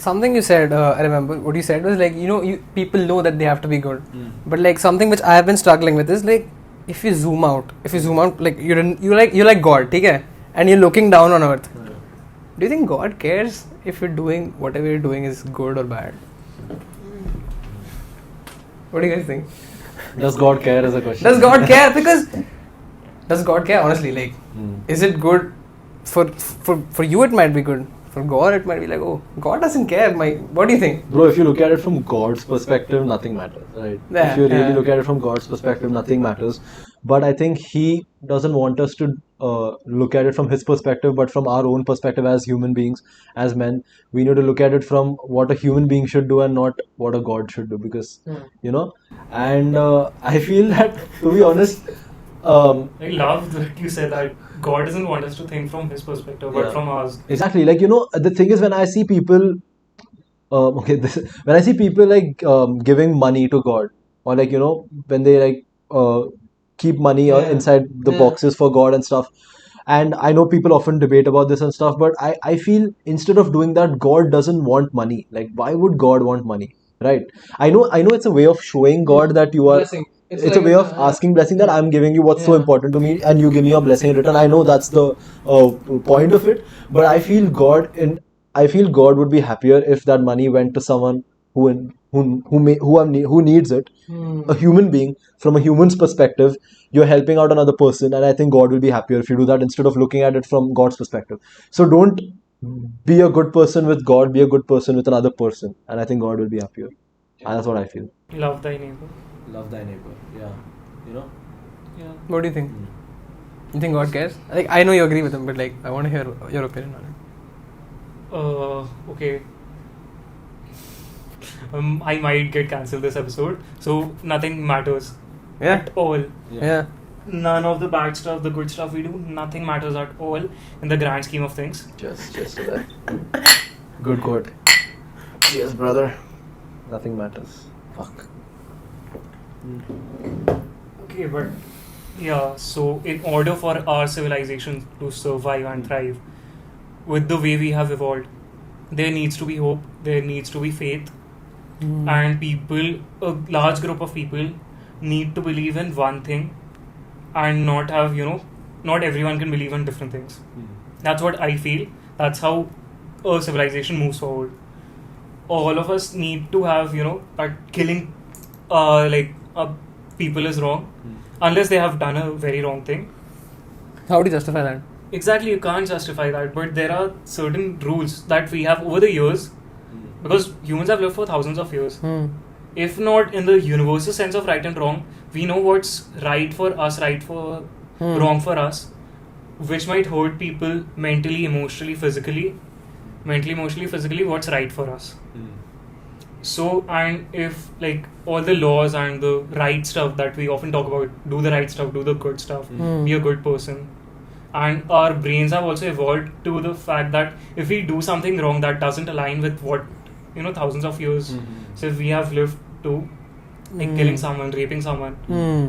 something you said, I remember what you said was like, people know that they have to be good. But like something which I have been struggling with is like, if you zoom out, like you're like God, okay? And you're looking down on earth. Do you think God cares if you're doing whatever you're doing is good or bad? What do you guys think? Does God care is a question. Does God care? Because does God care? Honestly, like, is it good for you? It might be good. For God, it might be like, oh, God doesn't care. What do you think? Bro, if you look at it from God's perspective, nothing matters, right? Yeah, if you really look at it from God's perspective, nothing matters. But I think He doesn't want us to look at it from His perspective, but from our own perspective as human beings, as men. We need to look at it from what a human being should do and not what a God should do. Because, and I feel that, to be honest, I love that you said that God doesn't want us to think from His perspective, but from ours. Exactly. Like, the thing is, when I see people, when I see people like giving money to God, or like, when they like keep money inside the boxes for God and stuff. And I know people often debate about this and stuff, but I feel instead of doing that, God doesn't want money. Like, why would God want money? Right? I know it's a way of showing God that you are. Blessing. It's like a way of asking blessing that I'm giving you what's so important to me, and you give me a blessing in return. I know that's the point of it, but I feel God would be happier if that money went to someone who needs it, a human being. From a human's perspective, you're helping out another person, and I think God will be happier if you do that instead of looking at it from God's perspective. So don't be a good person with God, be a good person with another person, and I think God will be happier. And that's what I feel. Love thy neighbor. Love thy neighbor. Yeah. Yeah. What do you think? You think God cares? Like, I know you agree with him, but like, I want to hear your opinion on it. Okay. I might get cancelled this episode. So nothing matters at all. Yeah. None of the bad stuff, the good stuff we do, nothing matters at all in the grand scheme of things. Just that. Good quote. Yes, brother. Nothing matters. Fuck. Okay, but yeah, so in order for our civilization to survive and thrive, with the way we have evolved, there needs to be hope, there needs to be faith, and a large group of people need to believe in one thing and not have, not everyone can believe in different things. That's what I feel. That's how a civilization moves forward. All of us need to have, that killing people is wrong unless they have done a very wrong thing. How do you justify that? Exactly, you can't justify that, but there are certain rules that we have over the years, because humans have lived for thousands of years. If not in the universal sense of right and wrong, we know what's right for us, wrong for us, which might hurt people mentally, emotionally, physically, what's right for us. So, and if like all the laws and the right stuff that we often talk about, do the right stuff, do the good stuff, be a good person, and our brains have also evolved to the fact that if we do something wrong that doesn't align with what thousands of years so we have lived to, like killing someone, raping someone,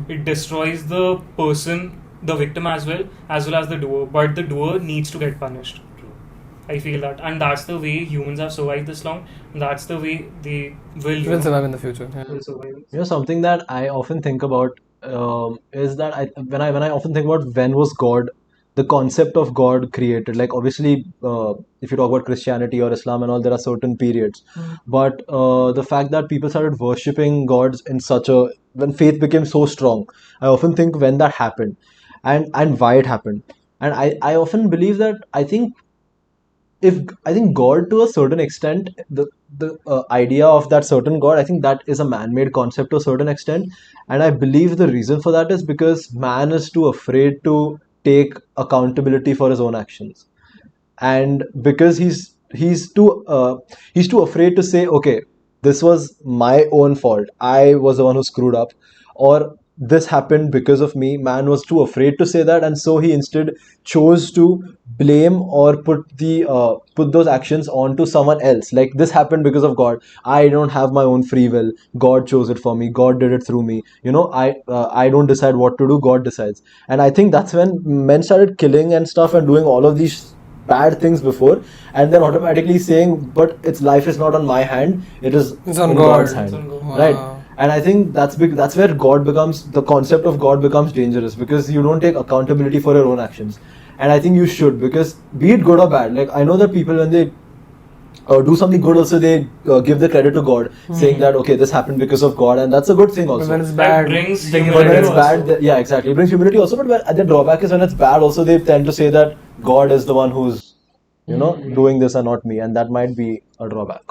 it destroys the person, the victim as well as the doer, but the doer needs to get punished. I feel that, and that's the way humans have survived this long. That's the way they will survive in the future. Yeah. Something that I often think about is that when I often think about when was God, the concept of God created. Like obviously, if you talk about Christianity or Islam and all, there are certain periods. But the fact that people started worshipping gods when faith became so strong, I often think when that happened, and why it happened. And I often believe that I think God, to a certain extent, the idea of that certain God, I think that is a man-made concept to a certain extent, and I believe the reason for that is because man is too afraid to take accountability for his own actions, and because he's too afraid to say, okay, this was my own fault, I was the one who screwed up, or this happened because of me. Man was too afraid to say that, and so he instead chose to blame or put those actions onto someone else. Like, this happened because of God. I don't have my own free will. God chose it for me. God did it through me. I don't decide what to do. God decides. And I think that's when men started killing and stuff and doing all of these bad things before, and then automatically saying, but its life is not on my hand, it is It's on in God. God's hand. It's on God. Right? Wow. And I think that's where God becomes, the concept of God becomes dangerous, because you don't take accountability for your own actions. And I think you should, because be it good or bad, like I know that people, when they do something good also, they give the credit to God, saying that okay, this happened because of God, and that's a good thing But also. when it's That bad, brings they give But when humility it's credit. also. bad, yeah, exactly, it brings humility also. But the drawback is when it's bad also, they tend to say that God is the one who's doing this and not me, and that might be a drawback.